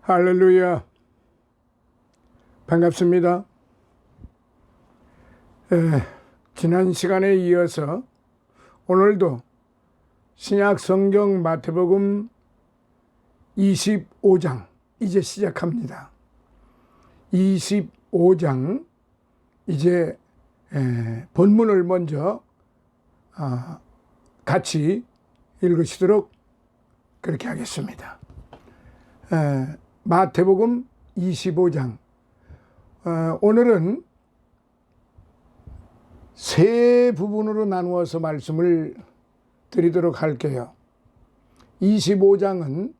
할렐루야. 반갑습니다. 지난 시간에 이어서 오늘도 신약 성경 마태복음 25장 이제 시작합니다. 25장 이제 본문을 먼저 같이 읽으시도록 그렇게 하겠습니다. 마태복음 25장 오늘은 세 부분으로 나누어서 말씀을 드리도록 할게요. 25장은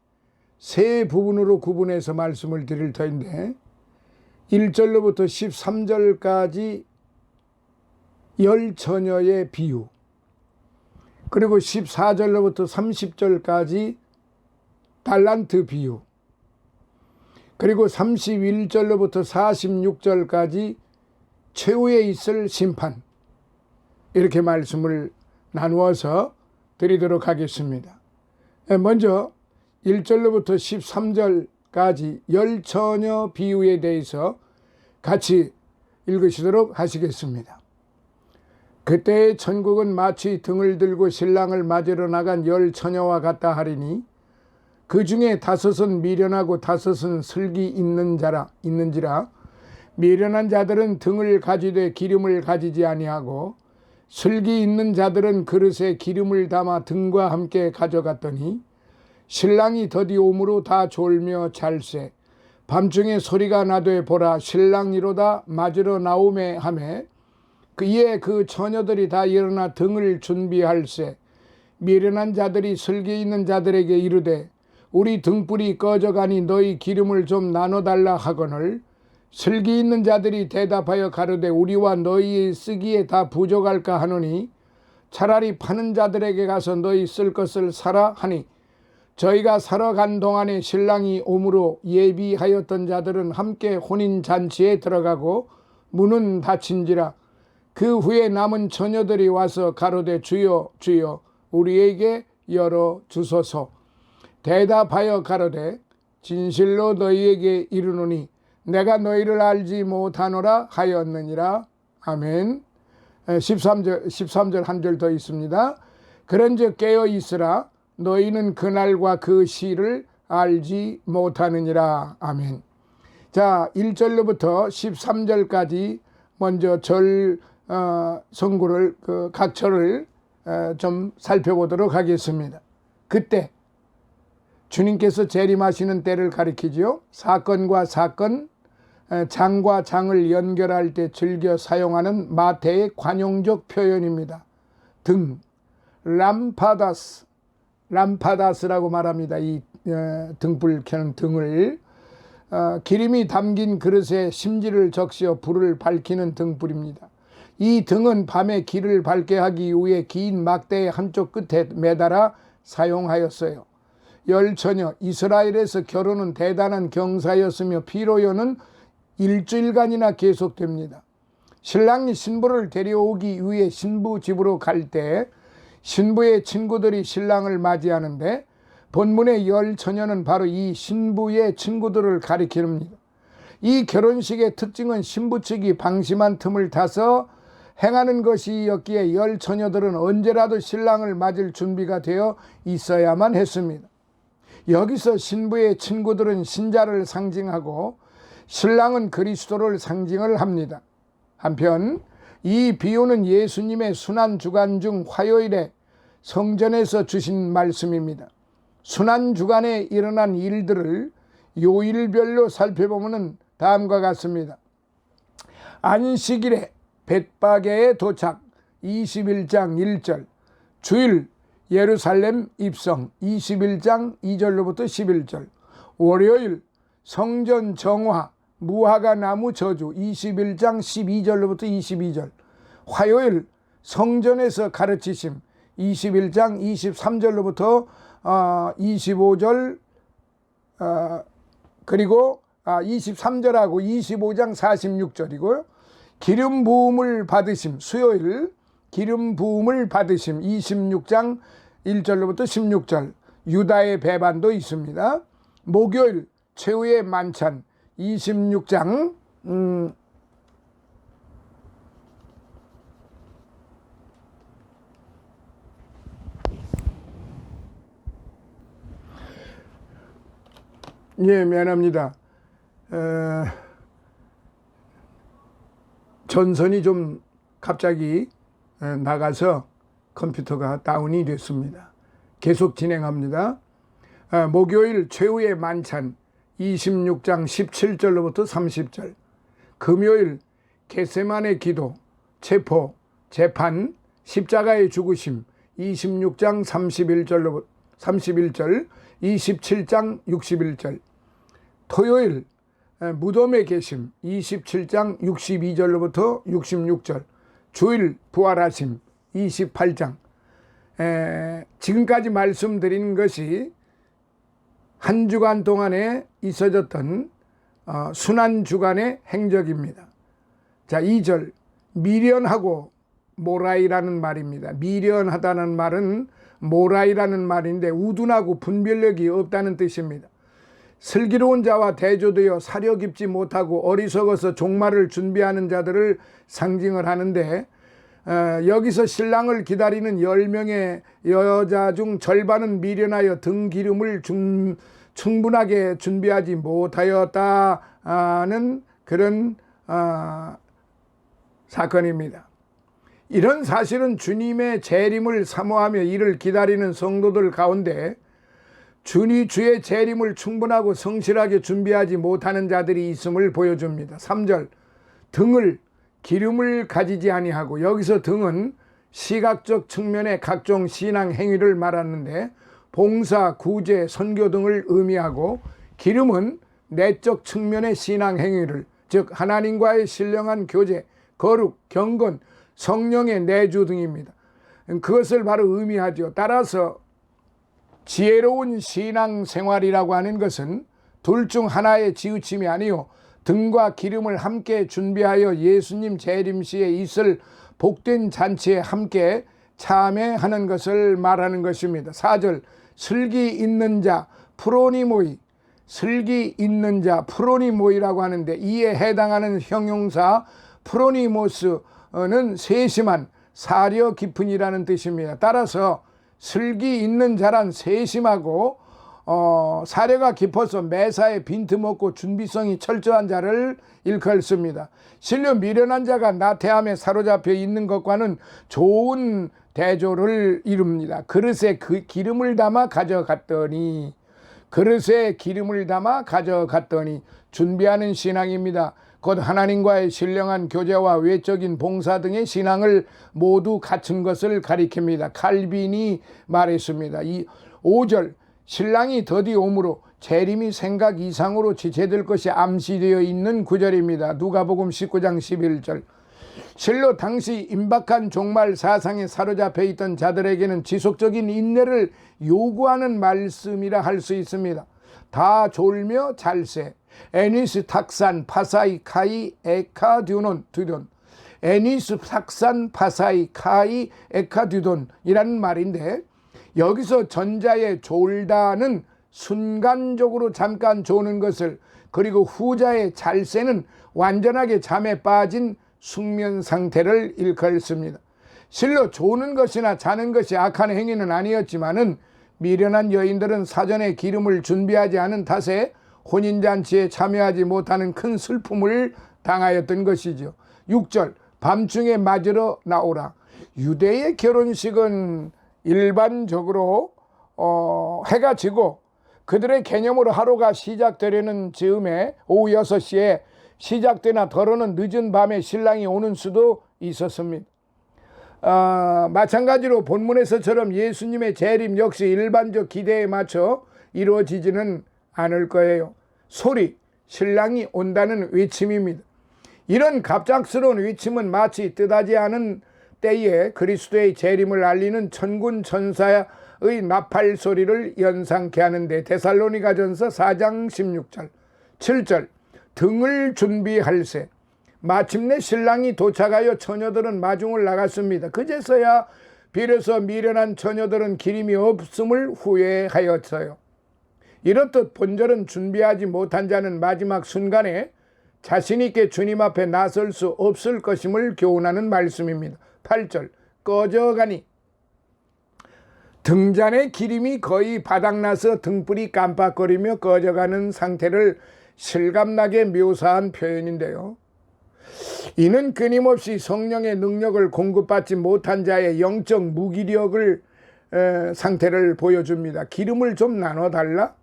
세 부분으로 구분해서 말씀을 드릴 터인데 1절로부터 13절까지 열 처녀의 비유, 그리고 14절로부터 30절까지 달란트 비유, 그리고 31절로부터 46절까지 최후에 있을 심판, 이렇게 말씀을 나누어서 드리도록 하겠습니다. 먼저 1절로부터 13절까지 열 처녀 비유에 대해서 같이 읽으시도록 하시겠습니다. 그때의 천국은 마치 등을 들고 신랑을 맞으러 나간 열 처녀와 같다 하리니 그 중에 5은 미련하고 5은 슬기 있는지라 미련한 자들은 등을 가지되 기름을 가지지 아니하고 슬기 있는 자들은 그릇에 기름을 담아 등과 함께 가져갔더니 신랑이 더디 오므로 다 졸며 잘세 밤중에 소리가 나되 보라 신랑이로다 맞으러 나오매 하매 이에 그 처녀들이 다 일어나 등을 준비할세 미련한 자들이 슬기 있는 자들에게 이르되 우리 등불이 꺼져가니 너희 기름을 좀 나눠달라 하거늘 슬기 있는 자들이 대답하여 가로되 우리와 너희의 쓰기에 다 부족할까 하노니 차라리 파는 자들에게 가서 너희 쓸 것을 사라 하니 저희가 사러 간 동안에 신랑이 오므로 예비하였던 자들은 함께 혼인잔치에 들어가고 문은 닫힌지라 그 후에 남은 처녀들이 와서 가로되 주여 주여 우리에게 열어 주소서. 대답하여 가로되 진실로 너희에게 이르노니 내가 너희를 알지 못하노라 하였느니라. 아멘. 13절 한 절 더 있습니다. 그런즉 깨어 있으라 너희는 그날과 그 시를 알지 못하느니라. 아멘. 자, 1절로부터 13절까지 먼저 성구를 각 절을 좀 살펴보도록 하겠습니다. 그때 주님께서 재림하시는 때를 가리키죠. 사건과 사건, 장과 장을 연결할 때 즐겨 사용하는 마태의 관용적 표현입니다. 등, 람파다스라고 말합니다. 이 등불 켜는 등을 기름이 담긴 그릇에 심지를 적시어 불을 밝히는 등불입니다. 이 등은 밤에 길을 밝게 하기 위해 긴 막대의 한쪽 끝에 매달아 사용하였어요. 열 처녀 이스라엘에서 결혼은 대단한 경사였으며 피로연은 일주일간이나 계속됩니다. 신랑이 신부를 데려오기 위해 신부 집으로 갈 때 신부의 친구들이 신랑을 맞이하는데 본문의 열 처녀는 바로 이 신부의 친구들을 가리킵니다. 이 결혼식의 특징은 신부 측이 방심한 틈을 타서 행하는 것이었기에 열 처녀들은 언제라도 신랑을 맞을 준비가 되어 있어야만 했습니다. 여기서 신부의 친구들은 신자를 상징하고 신랑은 그리스도를 상징을 합니다. 한편 이 비유는 예수님의 순환주간 중 화요일에 성전에서 주신 말씀입니다. 순환주간에 일어난 일들을 요일별로 살펴보면 다음과 같습니다. 안식일에 벳바게에 도착 21장 1절, 주일 예루살렘 입성 21장 2절로부터 11절, 월요일 성전 정화 무화과 나무 저주 21장 12절로부터 22절, 화요일 성전에서 가르치심 21장 23절로부터 25절, 그리고 23절하고 25장 46절이고요. 기름 부음을 받으심 수요일 기름 부음을 받으심 26장 1절로부터 16절, 유다의 배반도 있습니다. 목요일 최후의 만찬 26장 예, 미안합니다. 전선이 좀 갑자기 나가서 컴퓨터가 다운이 됐습니다. 계속 진행합니다. 목요일 최후의 만찬 26장 17절로부터 30절, 금요일 겟세마네 기도, 체포, 재판, 십자가의 죽으심 26장 31절, 27장 61절, 토요일 무덤에 계심 27장 62절로부터 66절, 주일 부활하심 28장. 지금까지 말씀드린 것이 한 주간 동안에 있어졌던 순환주간의 행적입니다. 자, 2절 미련하고 모라이라는 말입니다. 미련하다는 말은 모라이라는 말인데 우둔하고 분별력이 없다는 뜻입니다. 슬기로운 자와 대조되어 사려 깊지 못하고 어리석어서 종말을 준비하는 자들을 상징을 하는데, 여기서 신랑을 기다리는 10명의 여자 중 절반은 미련하여 등 기름을 충분하게 준비하지 못하였다는 그런 사건입니다. 이런 사실은 주님의 재림을 사모하며 이를 기다리는 성도들 가운데 주의 재림을 충분하고 성실하게 준비하지 못하는 자들이 있음을 보여줍니다. 3절 등을 기름을 가지지 아니하고, 여기서 등은 시각적 측면의 각종 신앙 행위를 말하는데 봉사, 구제, 선교 등을 의미하고, 기름은 내적 측면의 신앙 행위를, 즉 하나님과의 신령한 교제, 거룩, 경건, 성령의 내주 등입니다. 그것을 바로 의미하죠. 따라서 지혜로운 신앙 생활이라고 하는 것은 둘 중 하나의 지우침이 아니요 등과 기름을 함께 준비하여 예수님 재림 시에 있을 복된 잔치에 함께 참여하는 것을 말하는 것입니다. 4절 슬기 있는 자 프로니모이, 슬기 있는 자 프로니모이라고 하는데, 이에 해당하는 형용사 프로니모스는 세심한, 사려 깊은이라는 뜻입니다. 따라서 슬기 있는 자란 세심하고 사려가 깊어서 매사에 빈틈없고 준비성이 철저한 자를 일컬습니다. 실로 미련한 자가 나태함에 사로잡혀 있는 것과는 좋은 대조를 이룹니다. 그릇에 기름을 담아 가져갔더니, 그릇에 기름을 담아 가져갔더니 준비하는 신앙입니다. 곧 하나님과의 신령한 교제와 외적인 봉사 등의 신앙을 모두 갖춘 것을 가리킵니다. 칼빈이 말했습니다. 이 5절 신랑이 더디 오므로 재림이 생각 이상으로 지체될 것이 암시되어 있는 구절입니다. 누가복음 19장 11절. 실로 당시 임박한 종말 사상에 사로잡혀 있던 자들에게는 지속적인 인내를 요구하는 말씀이라 할 수 있습니다. 다 졸며 잘세 애니스 탁산 파사이 카이 에카듀논 두돈, 애니스 탁산 파사이 카이 에카듀돈이라는 말인데, 여기서 전자의 졸다는 순간적으로 잠깐 조는 것을, 그리고 후자의 잘세는 완전하게 잠에 빠진 숙면 상태를 일컬습니다. 실로 조는 것이나 자는 것이 악한 행위는 아니었지만은 미련한 여인들은 사전에 기름을 준비하지 않은 탓에 혼인잔치에 참여하지 못하는 큰 슬픔을 당하였던 것이죠. 6절 밤중에 맞으러 나오라. 유대의 결혼식은 일반적으로 해가 지고 그들의 개념으로 하루가 시작되려는 즈음에 오후 6시에 시작되나 더러는 늦은 밤에 신랑이 오는 수도 있었습니다. 마찬가지로 본문에서처럼 예수님의 재림 역시 일반적 기대에 맞춰 이루어지지는 않을 거예요. 소리, 신랑이 온다는 외침입니다. 이런 갑작스러운 외침은 마치 뜻하지 않은 때에 그리스도의 재림을 알리는 천군 천사의 나팔 소리를 연상케 하는데, 데살로니가전서 4장 16절, 7절 등을 준비할세. 마침내 신랑이 도착하여 처녀들은 마중을 나갔습니다. 그제서야 비로소 미련한 처녀들은 기름이 없음을 후회하였어요. 이렇듯 본절은 준비하지 못한 자는 마지막 순간에 자신 있게 주님 앞에 나설 수 없을 것임을 교훈하는 말씀입니다. 8절 꺼져가니 등잔의 기름이 거의 바닥나서 등불이 깜빡거리며 꺼져가는 상태를 실감나게 묘사한 표현인데요. 이는 끊임없이 성령의 능력을 공급받지 못한 자의 영적 무기력을 상태를 보여줍니다. 기름을 좀 나눠달라?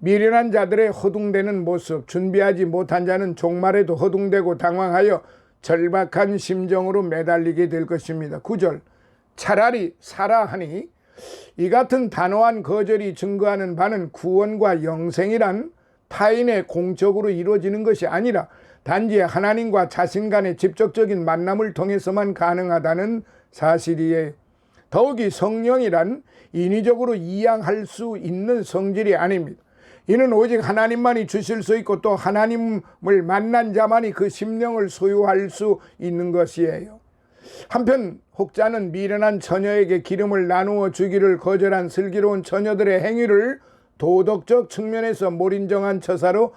미련한 자들의 허둥대는 모습, 준비하지 못한 자는 종말에도 허둥대고 당황하여 절박한 심정으로 매달리게 될 것입니다. 9절 차라리 사라 하니 이 같은 단호한 거절이 증거하는 바는 구원과 영생이란 타인의 공적으로 이루어지는 것이 아니라 단지 하나님과 자신 간의 직접적인 만남을 통해서만 가능하다는 사실이에요. 더욱이 성령이란 인위적으로 이양할 수 있는 성질이 아닙니다. 이는 오직 하나님만이 주실 수 있고 또 하나님을 만난 자만이 그 심령을 소유할 수 있는 것이에요. 한편 혹자는 미련한 처녀에게 기름을 나누어 주기를 거절한 슬기로운 처녀들의 행위를 도덕적 측면에서 몰인정한 처사로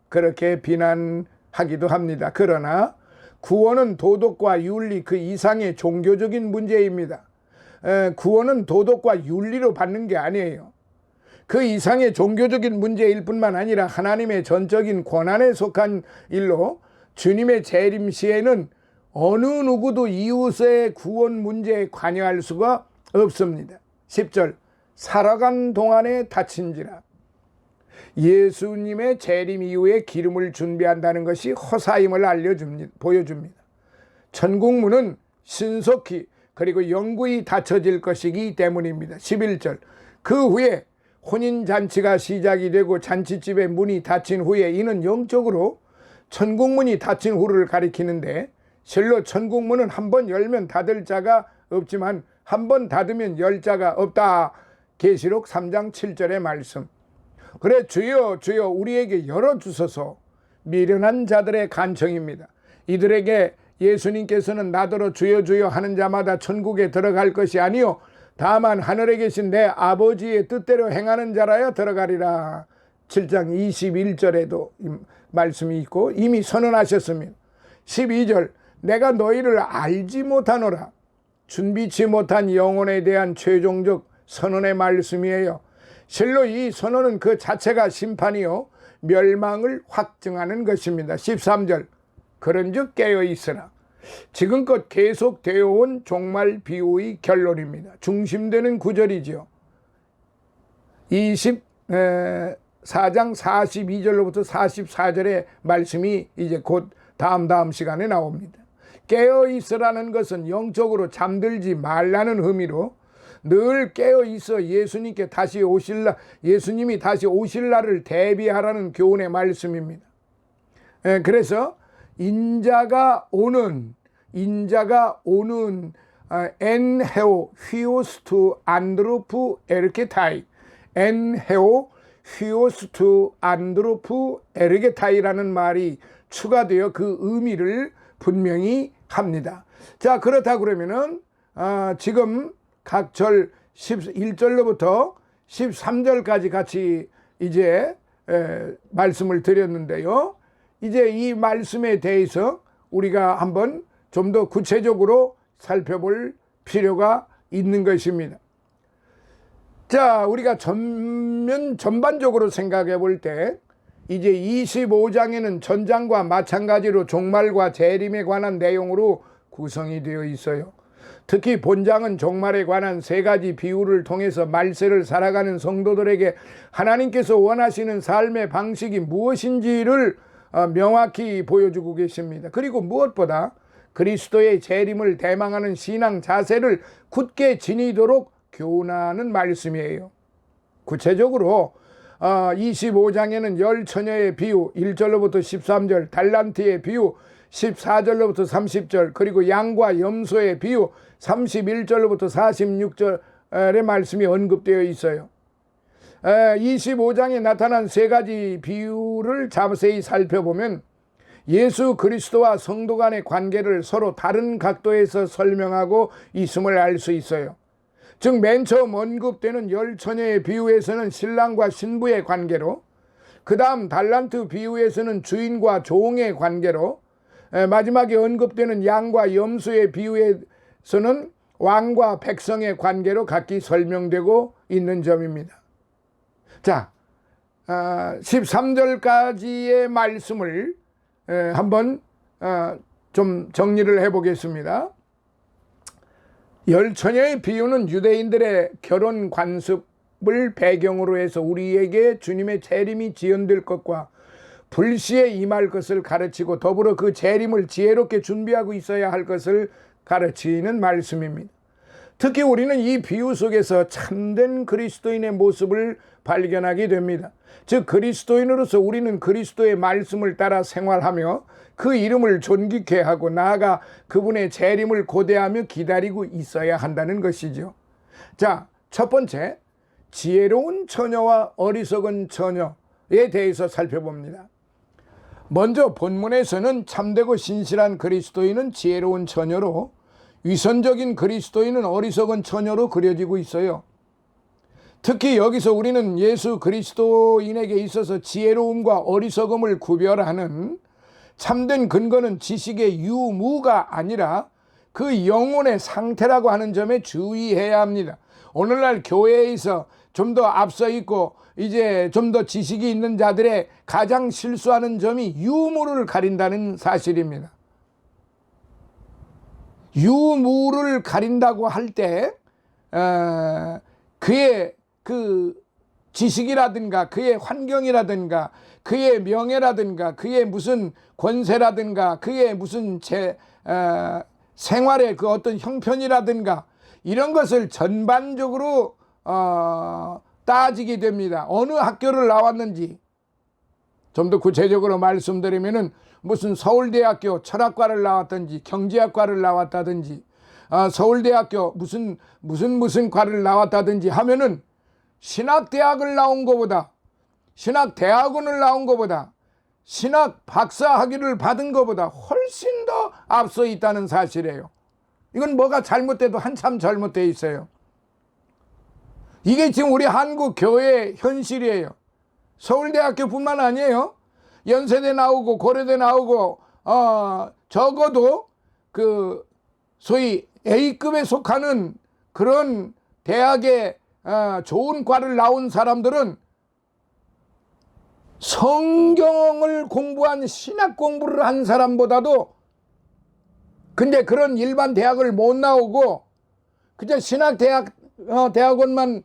그렇게 비난하기도 합니다. 그러나 구원은 도덕과 윤리 그 이상의 종교적인 문제입니다. 구원은 도덕과 윤리로 받는 게 아니에요. 그 이상의 종교적인 문제일 뿐만 아니라 하나님의 전적인 권한에 속한 일로 주님의 재림 시에는 어느 누구도 이웃의 구원 문제에 관여할 수가 없습니다. 10절 살아간 동안에 다친지라. 예수님의 재림 이후에 기름을 준비한다는 것이 허사임을 보여줍니다. 천국문은 신속히 그리고 영구히 닫혀질 것이기 때문입니다. 11절 그 후에 혼인잔치가 시작이 되고 잔치집의 문이 닫힌 후에 이는 영적으로 천국문이 닫힌 후를 가리키는데 실로 천국문은 한 번 열면 닫을 자가 없지만 한 번 닫으면 열 자가 없다. 계시록 3장 7절의 말씀. 그래 주여 주여 우리에게 열어주소서. 미련한 자들의 간청입니다. 이들에게 예수님께서는 나더러 주여 주여 하는 자마다 천국에 들어갈 것이 아니요 다만 하늘에 계신 내 아버지의 뜻대로 행하는 자라야 들어가리라. 7장 21절에도 말씀이 있고 이미 선언하셨습니다. 12절 내가 너희를 알지 못하노라. 준비치 못한 영혼에 대한 최종적 선언의 말씀이에요. 실로 이 선언은 그 자체가 심판이요 멸망을 확증하는 것입니다. 13절 그런즉 깨어있으라. 지금껏 계속되어 온 종말 비유의 결론입니다. 중심되는 구절이죠. 24장 42절로부터 44절의 말씀이 이제 곧 다음 시간에 나옵니다. 깨어있으라는 것은 영적으로 잠들지 말라는 의미로 늘 깨어있어 예수님이 다시 오실 날을 대비하라는 교훈의 말씀입니다. 그래서 인자가 오는 엔 헤오 휘오스투 안드로프 에르게타이 엔 헤오 휘오스투 안드로프 에르게타이라는 말이 추가되어 그 의미를 분명히 합니다. 자 그렇다 그러면은 지금 각 절 1절로부터 13절까지 같이 이제 말씀을 드렸는데요. 이제 이 말씀에 대해서 우리가 한번 좀 더 구체적으로 살펴볼 필요가 있는 것입니다. 자, 우리가 전반적으로 생각해 볼 때 이제 25장에는 전장과 마찬가지로 종말과 재림에 관한 내용으로 구성이 되어 있어요. 특히 본장은 종말에 관한 3가지 비유를 통해서 말세를 살아가는 성도들에게 하나님께서 원하시는 삶의 방식이 무엇인지를 명확히 보여주고 계십니다. 그리고 무엇보다 그리스도의 재림을 대망하는 신앙 자세를 굳게 지니도록 교훈하는 말씀이에요. 구체적으로 25장에는 열 처녀의 비유 1절로부터 13절, 달란트의 비유 14절로부터 30절, 그리고 양과 염소의 비유 31절로부터 46절의 말씀이 언급되어 있어요. 25장에 나타난 3가지 비유를 자세히 살펴보면 예수 그리스도와 성도 간의 관계를 서로 다른 각도에서 설명하고 있음을 알 수 있어요. 즉 맨 처음 언급되는 10처녀의 비유에서는 신랑과 신부의 관계로, 그 다음 달란트 비유에서는 주인과 종의 관계로, 마지막에 언급되는 양과 염소의 비유에서는 왕과 백성의 관계로 각기 설명되고 있는 점입니다. 자, 13절까지의 말씀을 한번 좀 정리를 해보겠습니다. 10처녀의 비유는 유대인들의 결혼 관습을 배경으로 해서 우리에게 주님의 재림이 지연될 것과 불시에 임할 것을 가르치고, 더불어 그 재림을 지혜롭게 준비하고 있어야 할 것을 가르치는 말씀입니다. 특히 우리는 이 비유 속에서 참된 그리스도인의 모습을 발견하게 됩니다. 즉 그리스도인으로서 우리는 그리스도의 말씀을 따라 생활하며 그 이름을 존귀케 하고 나아가 그분의 재림을 고대하며 기다리고 있어야 한다는 것이죠. 자, 첫 번째, 지혜로운 처녀와 어리석은 처녀에 대해서 살펴봅니다. 먼저 본문에서는 참되고 신실한 그리스도인은 지혜로운 처녀로, 위선적인 그리스도인은 어리석은 처녀로 그려지고 있어요. 특히 여기서 우리는 예수 그리스도인에게 있어서 지혜로움과 어리석음을 구별하는 참된 근거는 지식의 유무가 아니라 그 영혼의 상태라고 하는 점에 주의해야 합니다. 오늘날 교회에서 좀 더 앞서 있고 이제 좀 더 지식이 있는 자들의 가장 실수하는 점이 유무를 가린다는 사실입니다. 유무를 가린다고 할 때 그의 그 지식이라든가 그의 환경이라든가 그의 명예라든가 그의 무슨 권세라든가 그의 무슨 생활의 그 어떤 형편이라든가 이런 것을 전반적으로 따지게 됩니다. 어느 학교를 나왔는지, 좀 더 구체적으로 말씀드리면은 무슨 서울대학교 철학과를 나왔든지 경제학과를 나왔다든지 서울대학교 무슨 과를 나왔다든지 하면은 신학대학을 나온 것보다, 신학대학원을 나온 것보다, 신학 박사 학위를 받은 것보다 훨씬 더 앞서 있다는 사실이에요. 이건 뭐가 잘못돼도 한참 잘못되어 있어요. 이게 지금 우리 한국 교회의 현실이에요. 서울대학교뿐만 아니에요. 연세대 나오고 고려대 나오고 적어도 그 소위 A급에 속하는 그런 대학에 좋은 과를 나온 사람들은 성경을 공부한 신학 공부를 한 사람보다도, 근데 그런 일반 대학을 못 나오고 그저 대학원만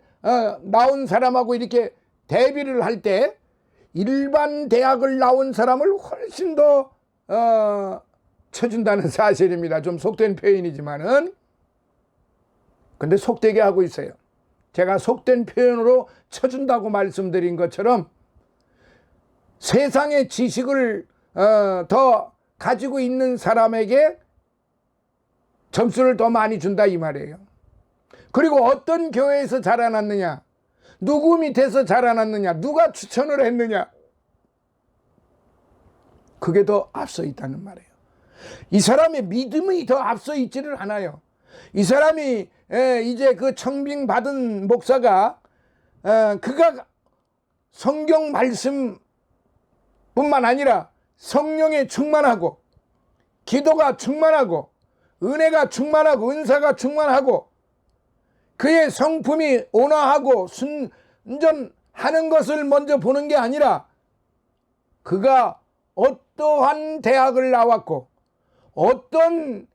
나온 사람하고 이렇게 대비를 할 때 일반 대학을 나온 사람을 훨씬 더 쳐준다는 사실입니다. 좀 속된 표현이지만은, 근데 속되게 하고 있어요. 제가 속된 표현으로 쳐준다고 말씀드린 것처럼 세상의 지식을 더 가지고 있는 사람에게 점수를 더 많이 준다 이 말이에요. 그리고 어떤 교회에서 자라났느냐, 누구 밑에서 자라났느냐, 누가 추천을 했느냐, 그게 더 앞서 있다는 말이에요. 이 사람의 믿음이 더 앞서 있지를 않아요. 이 사람이 이제 그 청빙 받은 목사가 그가 성경 말씀 뿐만 아니라 성령에 충만하고 기도가 충만하고 은혜가 충만하고 은사가 충만하고 그의 성품이 온화하고 순전하는 것을 먼저 보는 게 아니라 그가 어떠한 대학을 나왔고 어떤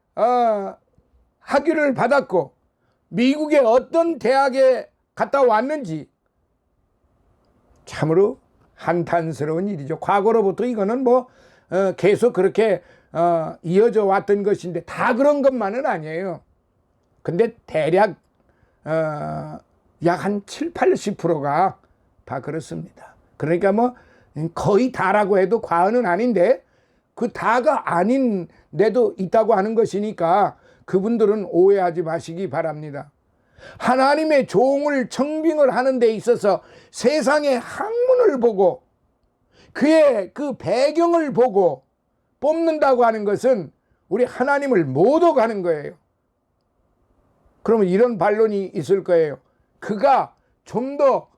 학위를 받았고 미국의 어떤 대학에 갔다 왔는지, 참으로 한탄스러운 일이죠. 과거로부터 이거는 계속 그렇게 이어져 왔던 것인데 다 그런 것만은 아니에요. 근데 대략 약 한 70~80%가 다 그렇습니다. 그러니까 거의 다라고 해도 과언은 아닌데 그 다가 아닌데도 있다고 하는 것이니까 그분들은 오해하지 마시기 바랍니다. 하나님의 종을 청빙을 하는 데 있어서 세상의 학문을 보고 그의 그 배경을 보고 뽑는다고 하는 것은 우리 하나님을 못 오가는 거예요. 그러면 이런 반론이 있을 거예요. 그가 좀 더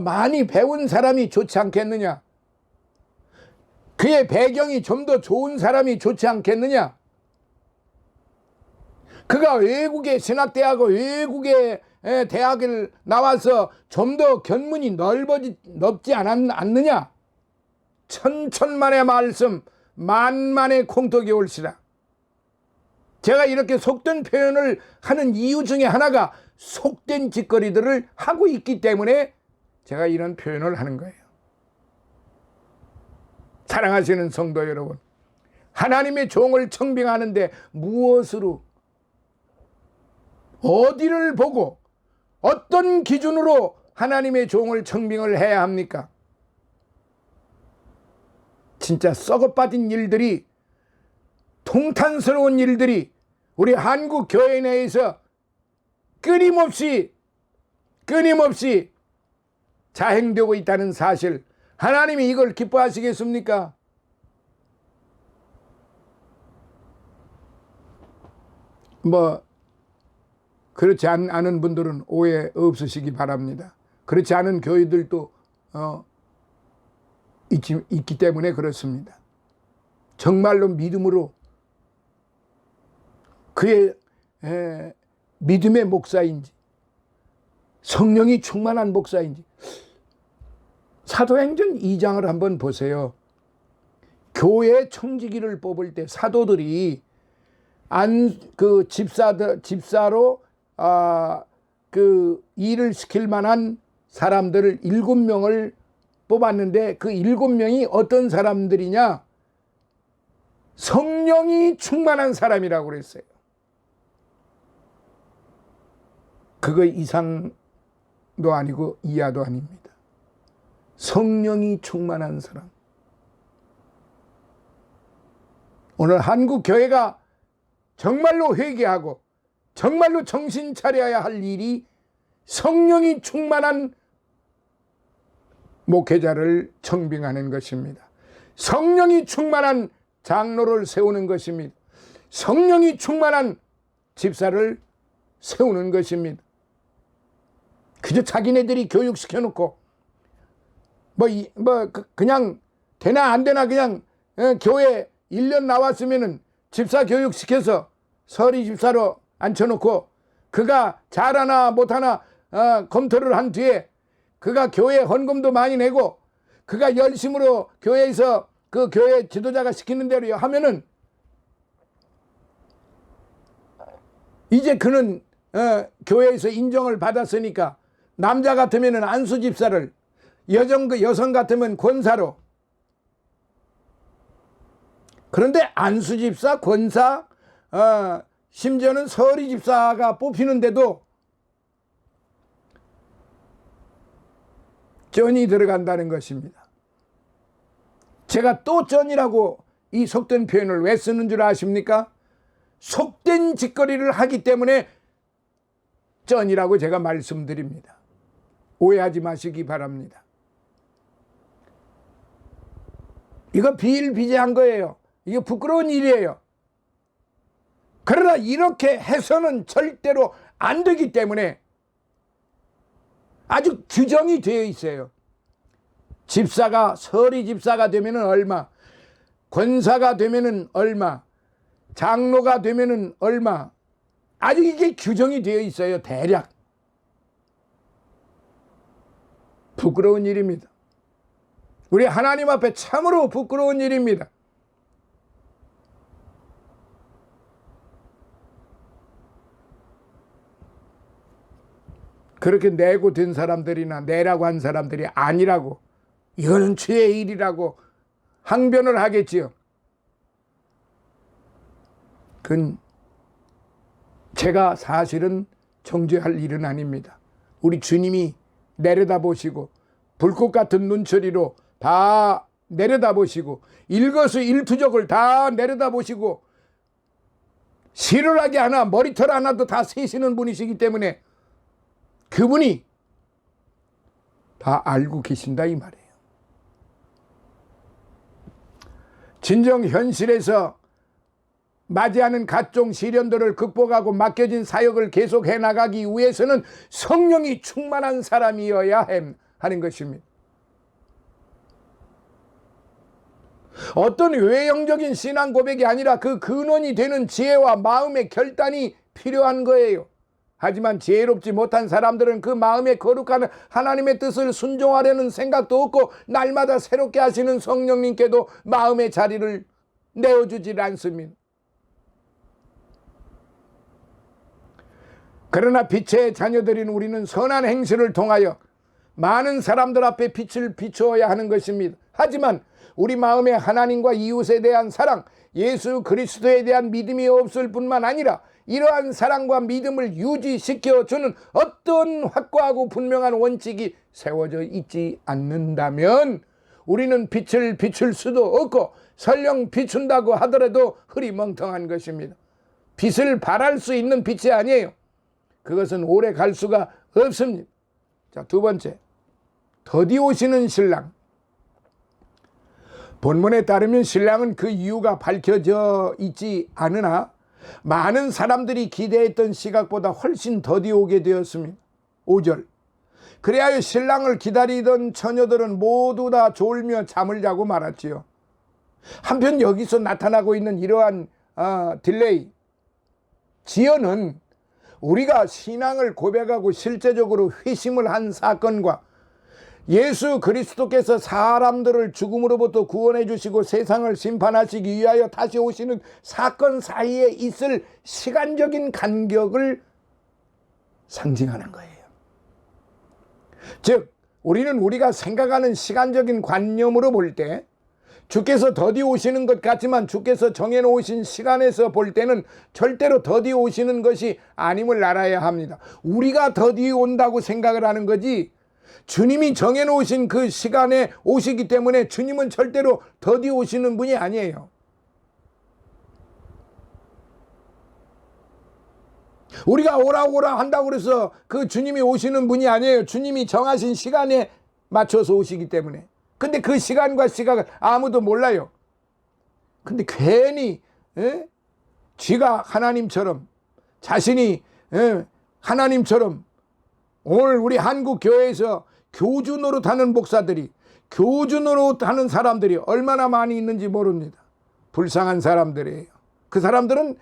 많이 배운 사람이 좋지 않겠느냐? 그의 배경이 좀 더 좋은 사람이 좋지 않겠느냐? 그가 외국의 신학대학을 외국의 대학을 나와서 좀 더 견문이 넓지 않느냐? 천천만의 말씀 만만의 콩떡이 올시라. 제가 이렇게 속된 표현을 하는 이유 중에 하나가 속된 짓거리들을 하고 있기 때문에 제가 이런 표현을 하는 거예요. 사랑하시는 성도 여러분, 하나님의 종을 청빙하는데 무엇으로, 어디를 보고 어떤 기준으로 하나님의 종을 청빙을 해야 합니까? 진짜 썩어빠진 일들이, 통탄스러운 일들이 우리 한국 교회 내에서 끊임없이 자행되고 있다는 사실, 하나님이 이걸 기뻐하시겠습니까? 그렇지 않은 분들은 오해 없으시기 바랍니다. 그렇지 않은 교회들도 있기 때문에 그렇습니다. 정말로 믿음으로 그의 믿음의 목사인지 성령이 충만한 목사인지, 사도행전 2장을 한번 보세요. 교회 청지기를 뽑을 때 사도들이 집사로 그 일을 시킬 만한 사람들을 7명을 뽑았는데 그 7명이 어떤 사람들이냐? 성령이 충만한 사람이라고 그랬어요. 그거 이상도 아니고 이하도 아닙니다. 성령이 충만한 사람. 오늘 한국 교회가 정말로 회개하고 정말로 정신 차려야 할 일이 성령이 충만한 목회자를 청빙하는 것입니다. 성령이 충만한 장로를 세우는 것입니다. 성령이 충만한 집사를 세우는 것입니다. 그저 자기네들이 교육시켜놓고 그냥 되나 안 되나 그냥 교회 1년 나왔으면은 집사 교육시켜서 서리 집사로 앉혀놓고 그가 잘하나 못하나 검토를 한 뒤에 그가 교회 헌금도 많이 내고 그가 열심으로 교회에서 그 교회 지도자가 시키는 대로 하면은 이제 그는 교회에서 인정을 받았으니까 남자 같으면은 안수 집사를, 여성 같으면 권사로. 그런데 안수 집사, 권사, 심지어는 서리 집사가 뽑히는데도 쩐이 들어간다는 것입니다. 제가 또 쩐이라고 이 속된 표현을 왜 쓰는 줄 아십니까? 속된 짓거리를 하기 때문에 쩐이라고 제가 말씀드립니다. 오해하지 마시기 바랍니다. 이거 비일비재한 거예요. 이게 부끄러운 일이에요. 그러나 이렇게 해서는 절대로 안 되기 때문에 아주 규정이 되어 있어요. 집사가, 서리 집사가 되면은 얼마, 권사가 되면은 얼마, 장로가 되면은 얼마, 아주 이게 규정이 되어 있어요. 대략. 부끄러운 일입니다. 우리 하나님 앞에 참으로 부끄러운 일입니다. 그렇게 내고 된 사람들이나 내라고 한 사람들이 아니라고, 이거는 죄의 일이라고 항변을 하겠지요. 그건 제가 사실은 정죄할 일은 아닙니다. 우리 주님이 내려다보시고 불꽃 같은 눈초리로 다 내려다보시고 일거수일투족을 다 내려다보시고 실을하게 하나 머리털 하나도 다 세시는 분이시기 때문에 그분이 다 알고 계신다 이 말이에요. 진정 현실에서 맞이하는 각종 시련들을 극복하고 맡겨진 사역을 계속해 나가기 위해서는 성령이 충만한 사람이어야 하는 것입니다. 어떤 외형적인 신앙 고백이 아니라 그 근원이 되는 지혜와 마음의 결단이 필요한 거예요. 하지만 지혜롭지 못한 사람들은 그 마음에 거룩한 하나님의 뜻을 순종하려는 생각도 없고 날마다 새롭게 하시는 성령님께도 마음의 자리를 내어주질 않습니다. 그러나 빛의 자녀들인 우리는 선한 행실을 통하여 많은 사람들 앞에 빛을 비추어야 하는 것입니다. 하지만 우리 마음에 하나님과 이웃에 대한 사랑, 예수 그리스도에 대한 믿음이 없을 뿐만 아니라 이러한 사랑과 믿음을 유지시켜주는 어떤 확고하고 분명한 원칙이 세워져 있지 않는다면 우리는 빛을 비출 수도 없고 설령 비춘다고 하더라도 흐리멍텅한 것입니다. 빛을 발할 수 있는 빛이 아니에요. 그것은 오래 갈 수가 없습니다. 자, 두 번째, 더디 오시는 신랑. 본문에 따르면 신랑은 그 이유가 밝혀져 있지 않으나 많은 사람들이 기대했던 시각보다 훨씬 더디 오게 되었습니다. 5절, 그리하여 신랑을 기다리던 처녀들은 모두 다 졸며 잠을 자고 말았지요. 한편 여기서 나타나고 있는 이러한 딜레이, 지연은 우리가 신앙을 고백하고 실제적으로 회심을 한 사건과 예수 그리스도께서 사람들을 죽음으로부터 구원해 주시고 세상을 심판하시기 위하여 다시 오시는 사건 사이에 있을 시간적인 간격을 상징하는 거예요. 즉 우리는 우리가 생각하는 시간적인 관념으로 볼 때 주께서 더디 오시는 것 같지만 주께서 정해놓으신 시간에서 볼 때는 절대로 더디 오시는 것이 아님을 알아야 합니다. 우리가 더디 온다고 생각을 하는 거지 주님이 정해놓으신 그 시간에 오시기 때문에 주님은 절대로 더디 오시는 분이 아니에요. 우리가 오라 한다고 그래서 그 주님이 오시는 분이 아니에요. 주님이 정하신 시간에 맞춰서 오시기 때문에. 근데 그 시간과 시각을 아무도 몰라요. 근데 괜히 쥐가 하나님처럼 자신이 하나님처럼 오늘 우리 한국 교회에서 교주 노릇하는 목사들이, 교주 노릇하는 사람들이 얼마나 많이 있는지 모릅니다. 불쌍한 사람들이에요. 그 사람들은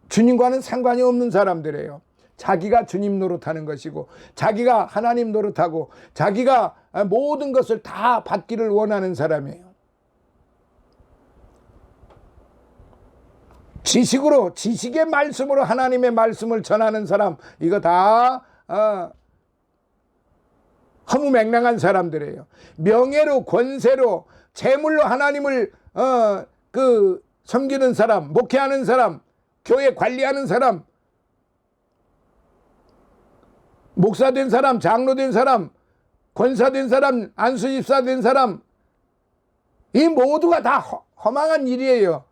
주님과는 상관이 없는 사람들이에요. 자기가 주님 노릇하는 것이고 자기가 하나님 노릇하고 자기가 모든 것을 다 받기를 원하는 사람이에요. 지식의 말씀으로 하나님의 말씀을 전하는 사람, 이거 다 허무맹랑한 사람들이에요. 명예로, 권세로, 재물로 하나님을 섬기는 사람, 목회하는 사람, 교회 관리하는 사람, 목사 된 사람, 장로 된 사람, 권사 된 사람, 안수집사 된 사람, 이 모두가 다 허망한 일이에요.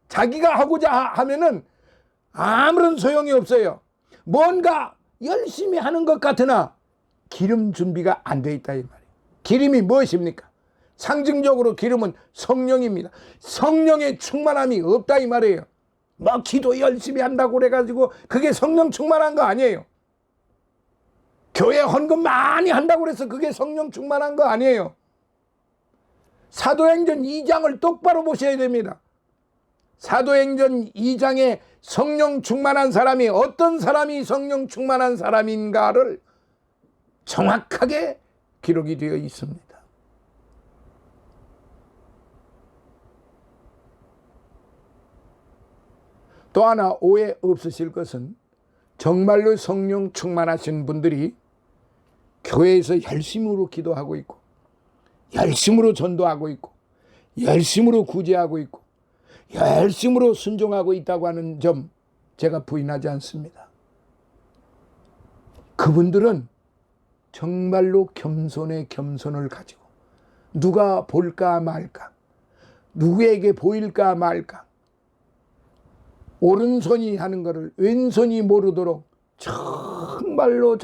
자기가 하고자 하면은 아무런 소용이 없어요. 뭔가 열심히 하는 것 같으나 기름 준비가 안 돼 있다 이 말이에요. 기름이 무엇입니까? 상징적으로 기름은 성령입니다. 성령의 충만함이 없다 이 말이에요. 뭐 기도 열심히 한다고 그래가지고 그게 성령 충만한 거 아니에요. 교회 헌금 많이 한다고 그래서 그게 성령 충만한 거 아니에요. 사도행전 2장을 똑바로 보셔야 됩니다. 사도행전 2장에 성령 충만한 사람이 어떤 사람이 성령 충만한 사람인가를 정확하게 기록이 되어 있습니다. 또 하나 오해 없으실 것은 정말로 성령 충만하신 분들이 교회에서 열심으로 기도하고 있고 열심으로 전도하고 있고 열심으로 구제하고 있고 열심으로 순종하고 있다고 하는 점 제가 부인하지 않습니다. 그분들은 정말로 겸손의 겸손을 가지고 누가 볼까 말까, 누구에게 보일까 말까, 오른손이 하는 것을 왼손이 모르도록 정말로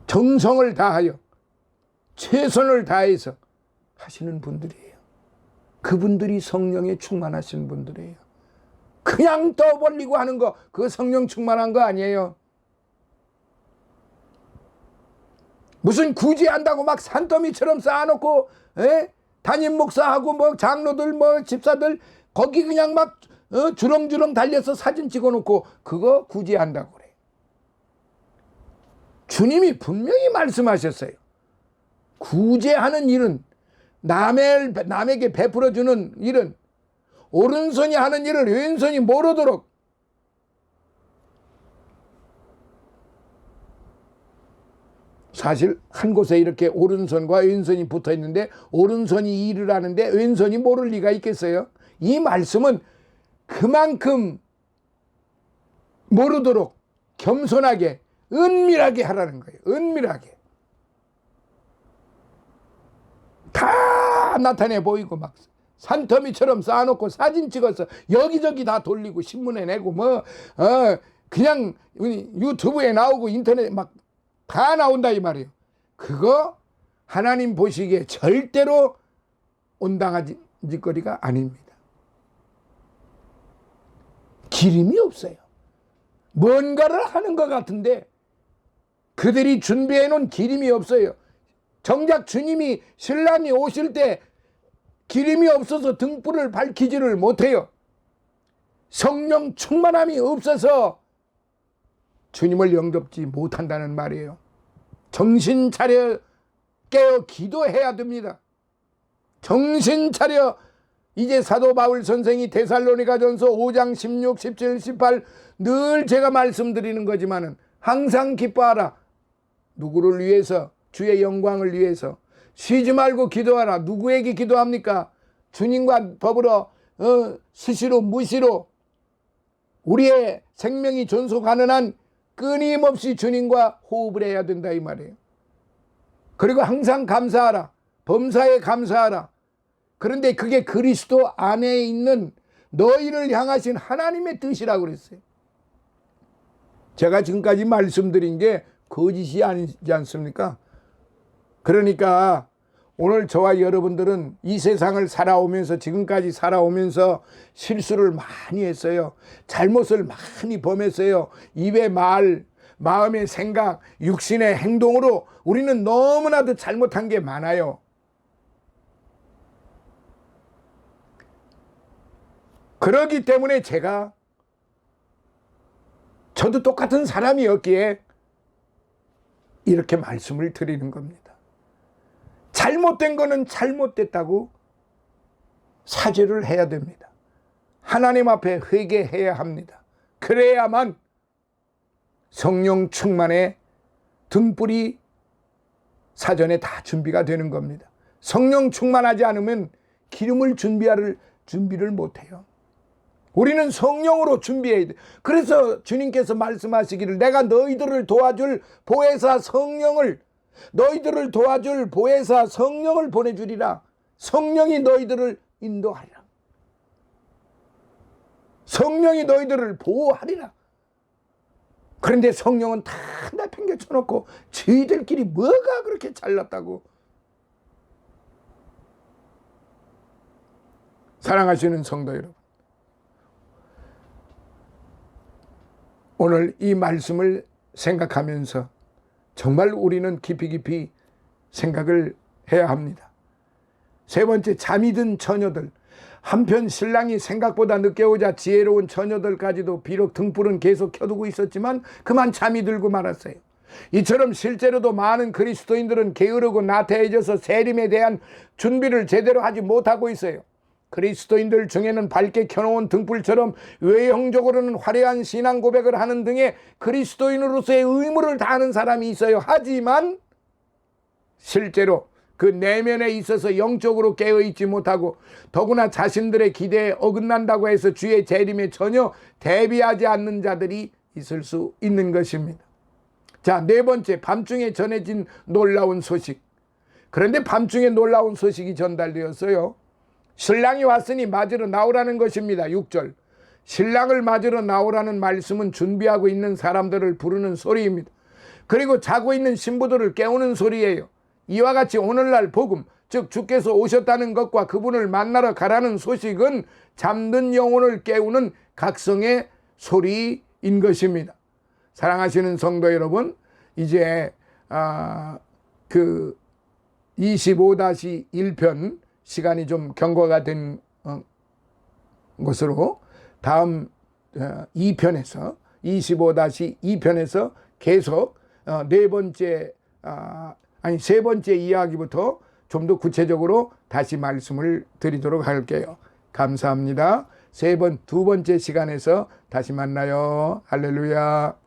정성을 다하여 최선을 다해서 하시는 분들이에요. 그분들이 성령에 충만하신 분들이에요. 그냥 떠벌리고 하는 거, 그거 성령 충만한 거 아니에요. 무슨 구제한다고 막 산더미처럼 쌓아놓고, 담임 목사하고 뭐 장로들 뭐 집사들 거기 그냥 막 주렁주렁 달려서 사진 찍어놓고 그거 구제한다고 그래. 주님이 분명히 말씀하셨어요. 구제하는 일은, 남에게 베풀어주는 일은 오른손이 하는 일을 왼손이 모르도록. 사실 한 곳에 이렇게 오른손과 왼손이 붙어 있는데 오른손이 일을 하는데 왼손이 모를 리가 있겠어요? 이 말씀은 그만큼 모르도록 겸손하게 은밀하게 하라는 거예요. 은밀하게. 다 나타내 보이고 막 산더미처럼 쌓아놓고 사진 찍어서 여기저기 다 돌리고 신문에 내고 뭐 그냥 유튜브에 나오고 인터넷 막 다 나온다 이 말이에요. 그거 하나님 보시기에 절대로 온당한 짓거리가 아닙니다. 기름이 없어요. 뭔가를 하는 것 같은데 그들이 준비해 놓은 기름이 없어요. 정작 주님이 신랑이 오실 때 기름이 없어서 등불을 밝히지를 못해요. 성령 충만함이 없어서 주님을 영접지 못한다는 말이에요. 정신 차려 깨어 기도해야 됩니다. 정신 차려. 이제 사도 바울 선생이 데살로니가전서 5장 16, 17, 18 늘 제가 말씀드리는 거지만은 항상 기뻐하라. 누구를 위해서? 주의 영광을 위해서. 쉬지 말고 기도하라. 누구에게 기도합니까? 주님과 더불어 수시로 무시로 우리의 생명이 존속하는 한 끊임없이 주님과 호흡을 해야 된다 이 말이에요. 그리고 항상 감사하라. 범사에 감사하라. 그런데 그게 그리스도 안에 있는 너희를 향하신 하나님의 뜻이라고 그랬어요. 제가 지금까지 말씀드린 게 거짓이 아니지 않습니까? 그러니까 오늘 저와 여러분들은 이 세상을 살아오면서 지금까지 살아오면서 실수를 많이 했어요. 잘못을 많이 범했어요. 입의 말, 마음의 생각, 육신의 행동으로 우리는 너무나도 잘못한 게 많아요. 그러기 때문에 저도 똑같은 사람이었기에 이렇게 말씀을 드리는 겁니다. 잘못된 거는 잘못됐다고 사죄를 해야 됩니다. 하나님 앞에 회개해야 합니다. 그래야만 성령 충만의 등불이 사전에 다 준비가 되는 겁니다. 성령 충만하지 않으면 기름을 준비를 못해요. 우리는 성령으로 준비해야 돼. 그래서 주님께서 말씀하시기를 내가 너희들을 도와줄 보혜사 성령을 보내주리라. 성령이 너희들을 인도하리라. 성령이 너희들을 보호하리라. 그런데 성령은 다 내팽개쳐놓고 저희들끼리 뭐가 그렇게 잘났다고. 사랑하시는 성도 여러분, 오늘 이 말씀을 생각하면서 정말 우리는 깊이 생각을 해야 합니다. 세 번째, 잠이 든 처녀들. 한편 신랑이 생각보다 늦게 오자 지혜로운 처녀들까지도 비록 등불은 계속 켜두고 있었지만 그만 잠이 들고 말았어요. 이처럼 실제로도 많은 그리스도인들은 게으르고 나태해져서 세림에 대한 준비를 제대로 하지 못하고 있어요. 그리스도인들 중에는 밝게 켜놓은 등불처럼 외형적으로는 화려한 신앙 고백을 하는 등의 그리스도인으로서의 의무를 다하는 사람이 있어요. 하지만 실제로 그 내면에 있어서 영적으로 깨어있지 못하고 더구나 자신들의 기대에 어긋난다고 해서 주의 재림에 전혀 대비하지 않는 자들이 있을 수 있는 것입니다. 자, 네 번째, 밤중에 전해진 놀라운 소식. 그런데 밤중에 놀라운 소식이 전달되었어요. 신랑이 왔으니 맞으러 나오라는 것입니다. 6절. 신랑을 맞으러 나오라는 말씀은 준비하고 있는 사람들을 부르는 소리입니다. 그리고 자고 있는 신부들을 깨우는 소리예요. 이와 같이 오늘날 복음, 즉 주께서 오셨다는 것과 그분을 만나러 가라는 소식은 잠든 영혼을 깨우는 각성의 소리인 것입니다. 사랑하시는 성도 여러분, 이제 그 25-1편 시간이 좀 경과가 된 것으로 다음 2편에서 25-2편에서 계속 세 번째 이야기부터 좀 더 구체적으로 다시 말씀을 드리도록 할게요. 감사합니다. 두 번째 시간에서 다시 만나요. 할렐루야.